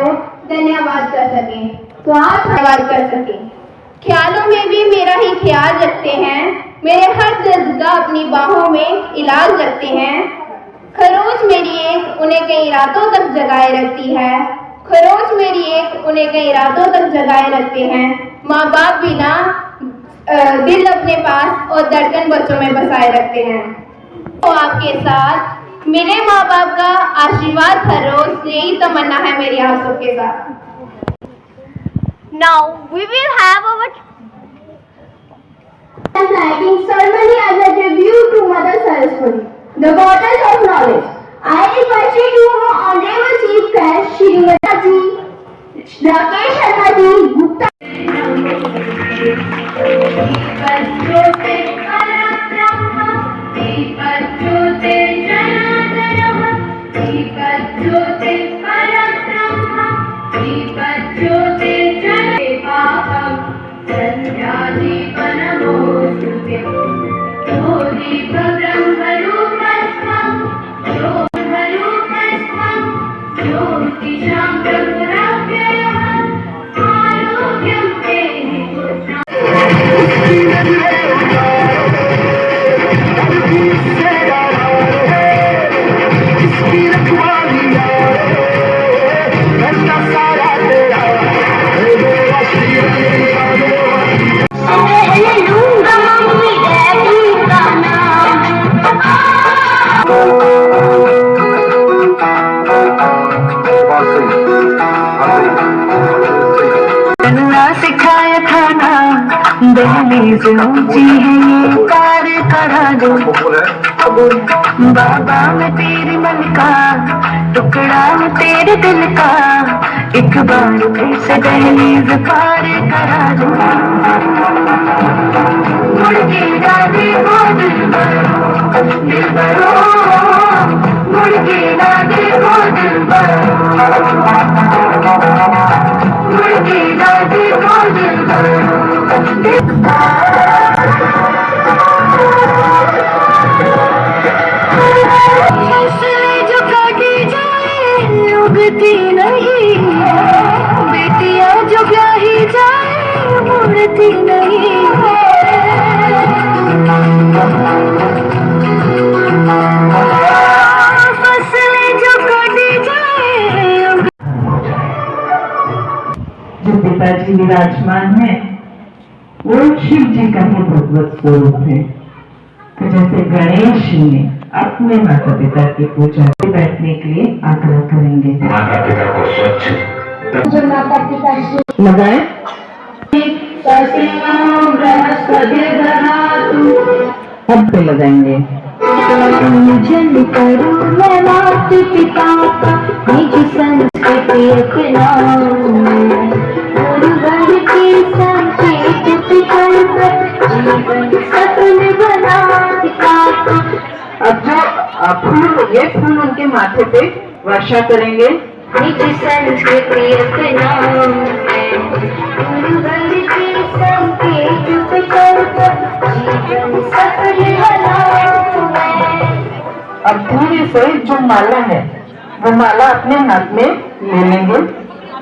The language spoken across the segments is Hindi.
को धन्यवाद कर सकें, तो आप धन्यवाद कर सकें। ख्यालों में भी मेरा ही ख्याल रखते हैं, मेरे हर दर्द का अपनी बाहों में इलाज रखते हैं। खरोच मेरी एक उन्हें कई रातों तक जगाए रखती है, खरोच मेरी एक उन्हें कई रातों तक जगाए रखते हैं। माँ बाप भी ना दिल अपने पास और धड़कन बच्चों में बसाए रखते हैं। तो आपके साथ मेरे माँ बाप का आशीर्वाद हर रोज, यही तमन्ना है मेरी आप सबके साथ। Now we will have our lighting ceremony as a tribute to Mother Saraswati, the goddess of knowledge. I request you to Honorable Chief Guest Shri Mataji, Rakesh Sharma ji, Gupta. सिखाया था ना दहलीज ऊंची है ये पार करा दो बाबा मैं तेरे मन का टुकड़ा हूँ तेरे दिल का, एक बार फिर से दहलीज पार करा दो। मुड़ के दादी को दिलबरो, मुड़ के दादी को दिलबरो, मुड़ के दादी को दिलबरो। जो काटी जाए उगती नहीं, बेटियां जो ब्याही जाए मुड़ती नहीं। फसलें जो काटी जाए। जो पिताजी विराजमान है वो शिव जी का ही भगवत स्वरूप है। तो जैसे गणेश ने अपने माता पिता की पूजा में बैठने के लिए आग्रह करेंगे। माता पिता को स्वच्छ जो माता पिता लगाए अब पे लगाएंगे। जन करूं मैं माता पिता का निज संस्कृति अपनाऊं, गुरुवर के संकेत पितर जीवन सफल बना दिखाता। अब जो ये फूल उनके माथे पे वर्षा करेंगे। निज संस्कृति अपनाऊं, गुरुवर के संकेत पितर जीवन सफल बनाऊं मैं। अब धीरे से जो माला है वो माला अपने हाथ में ले लेंगे,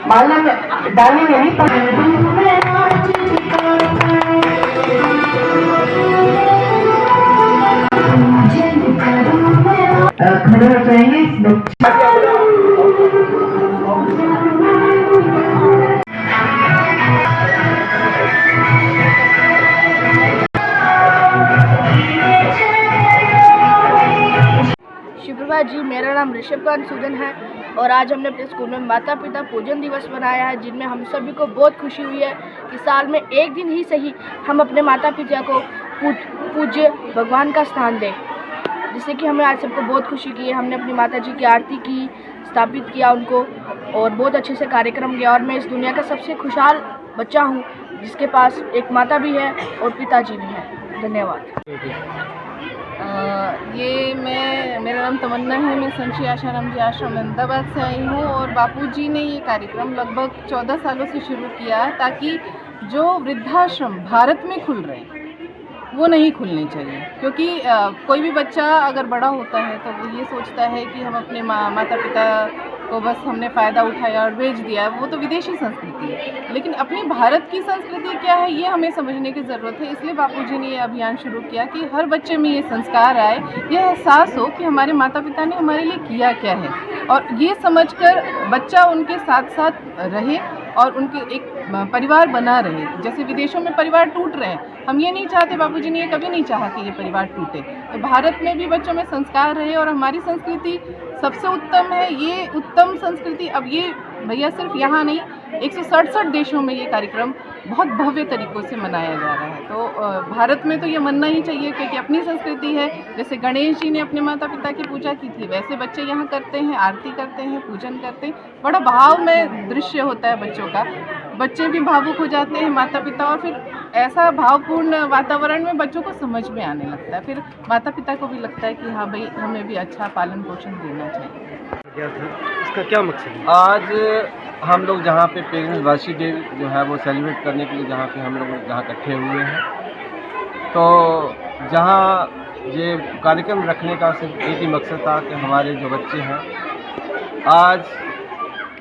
माला में डालेंगे नहीं खड़े हो जाएंगे। शुभप्रभात जी, मेरा नाम ऋषभकांत सूजन है और आज हमने अपने स्कूल में माता पिता पूजन दिवस मनाया है, जिनमें हम सभी को बहुत खुशी हुई है कि साल में एक दिन ही सही हम अपने माता पिता को पूज्य भगवान का स्थान दें, जिससे कि हमें आज सबको बहुत खुशी की है। हमने अपनी माता जी की आरती की, स्थापित किया उनको और बहुत अच्छे से कार्यक्रम किया। और मैं इस दुनिया का सबसे खुशहाल बच्चा हूँ जिसके पास एक माता भी है और पिताजी भी हैं। धन्यवाद। मेरा नाम तमन्ना है, मैं संशी आशाराम जी आश्रम अहमदाबाद से आई हूँ और बापूजी ने ये कार्यक्रम लगभग 14 सालों से शुरू किया ताकि जो वृद्धाश्रम भारत में खुल रहे हैं वो नहीं खुलनी चाहिए, क्योंकि कोई भी बच्चा अगर बड़ा होता है तो वो ये सोचता है कि हम अपने माता पिता को बस हमने फ़ायदा उठाया और भेज दिया, वो तो विदेशी संस्कृति है। लेकिन अपनी भारत की संस्कृति क्या है ये हमें समझने की ज़रूरत है। इसलिए बापूजी ने ये अभियान शुरू किया कि हर बच्चे में ये संस्कार आए, ये एहसास हो कि हमारे माता पिता ने हमारे लिए किया क्या है, और ये समझकर बच्चा उनके साथ साथ रहे और उनके एक परिवार बना रहे। जैसे विदेशों में परिवार टूट रहे हैं, हम ये नहीं चाहते, बापूजी ने ये कभी नहीं चाहा कि ये परिवार टूटे। तो भारत में भी बच्चों में संस्कार रहे, और हमारी संस्कृति सबसे उत्तम है। ये उत्तम संस्कृति अब ये भैया सिर्फ यहाँ नहीं, 167 देशों में ये कार्यक्रम बहुत भव्य तरीक़ों से मनाया जा रहा है। तो भारत में तो ये मनना ही चाहिए, क्योंकि अपनी संस्कृति है। जैसे गणेश जी ने अपने माता पिता की पूजा की थी, वैसे बच्चे यहाँ करते हैं, आरती करते हैं, पूजन करते हैं। बड़ा भावमय दृश्य होता है बच्चों का, बच्चे भी भावुक हो जाते हैं, माता पिता, और फिर ऐसा भावपूर्ण वातावरण में बच्चों को समझ में आने लगता है। फिर माता पिता को भी लगता है कि हाँ भाई, हमें भी अच्छा पालन पोषण देना चाहिए। इसका क्या मकसद है? आज हम लोग जहाँ पे पेरेंट्स वर्शिप डे जो है वो सेलिब्रेट करने के लिए जहाँ पे हम लोग जहाँ इकट्ठे हुए हैं, तो जहाँ ये कार्यक्रम रखने का सिर्फ एक ही मकसद था कि हमारे जो बच्चे हैं आज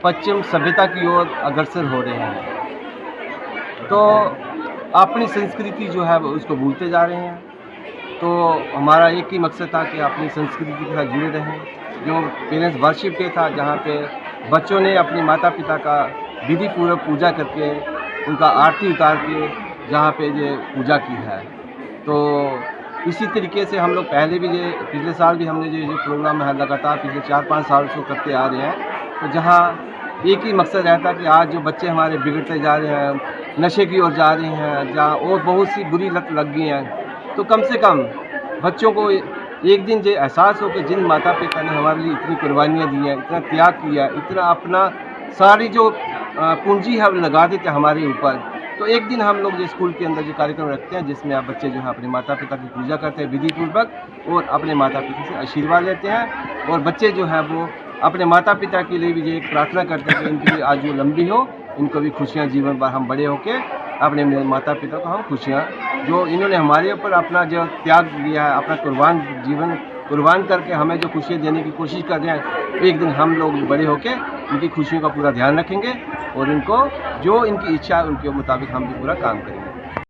पश्चिम सभ्यता की ओर अग्रसर हो रहे हैं, तो अपनी संस्कृति जो है वो उसको भूलते जा रहे हैं। तो हमारा एक ही मकसद था कि अपनी संस्कृति के साथ जुड़े रहें। जो पेरेंट्स वर्शिप डे था, जहाँ पे बच्चों ने अपने माता पिता का विधि पूर्वक पूजा करके उनका आरती उतार के जहाँ पे ये पूजा की है। तो इसी तरीके से हम लोग पहले भी ये पिछले साल भी हमने जो प्रोग्राम है लगातार पिछले 4-5 साल से करते आ रहे हैं। तो जहाँ एक ही मकसद रहता कि आज जो बच्चे हमारे बिगड़ते जा रहे हैं, नशे की ओर जा रहे हैं, जहाँ और बहुत सी बुरी लत लग गई हैं, तो कम से कम बच्चों को एक दिन ये एहसास हो कि जिन माता पिता ने हमारे लिए इतनी कुर्बानियाँ दी हैं, इतना त्याग किया, इतना अपना सारी जो पूंजी है वो लगा देते हमारे ऊपर। तो एक दिन हम लोग जो स्कूल के अंदर जो कार्यक्रम रखते हैं, जिसमें आप बच्चे जो है अपने माता पिता की पूजा करते हैं विधि पूर्वक, और अपने माता पिता से आशीर्वाद लेते हैं, और बच्चे जो है वो अपने माता पिता के लिए भी ये एक प्रार्थना करते हैं कि इनकी भी आयु लंबी हो, इनको भी खुशियाँ जीवन भर हम बड़े होके अपने माता पिता को हम खुशियाँ, जो इन्होंने हमारे ऊपर अपना जो त्याग दिया है, अपना जीवन कुर्बान करके हमें जो खुशियाँ देने की कोशिश कर रहे हैं, एक दिन हम लोग बड़े होके इनकी खुशियों का पूरा ध्यान रखेंगे, और इनको जो इनकी इच्छा है उनके मुताबिक हम भी पूरा काम करेंगे।